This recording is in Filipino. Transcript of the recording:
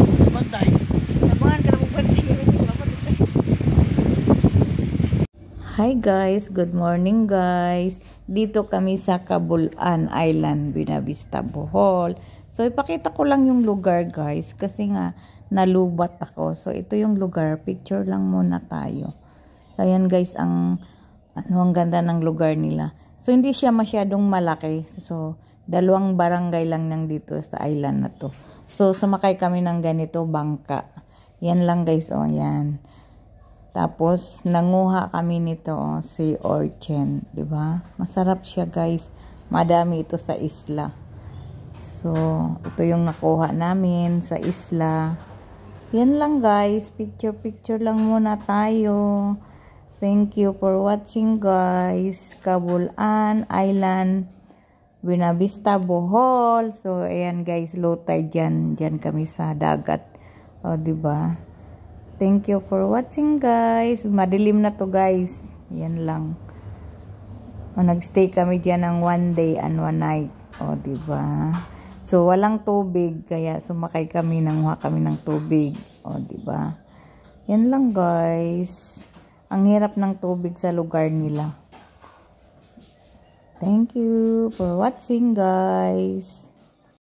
Bantay. Tabangan ka lang bantay kasi ako dito. Hi guys, good morning guys. Dito kami sa Cabulan Island, Buenavista, Bohol. So ipakita ko lang yung lugar guys kasi nga nalubat ako. So ito yung lugar, picture lang muna tayo. So ayan guys, ang ganda ng lugar nila. So hindi siya masyadong malaki. So dalawang barangay lang nang dito sa island na to. So sumakay kami ng ganito bangka. Yan lang guys, oh yan. Tapos nanguha kami nito, oh, si Orchen, 'di ba? Masarap siya, guys. Madami ito sa isla. So, ito yung nakuha namin sa isla. Yan lang, guys. Picture lang muna tayo. Thank you for watching, guys. Cabulan Island, Buenavista, Bohol. So, ayan, guys, low tide yan. Diyan kami sa dagat. O, 'di ba? Thank you for watching guys. Madilim na to guys. Yan lang. Nagstay kami diyan ng 1 day and 1 night. O, diba? So, walang tubig. Kaya sumakay kami, nanguha kami ng tubig. O, diba? Yan lang guys. Ang hirap ng tubig sa lugar nila. Thank you for watching guys.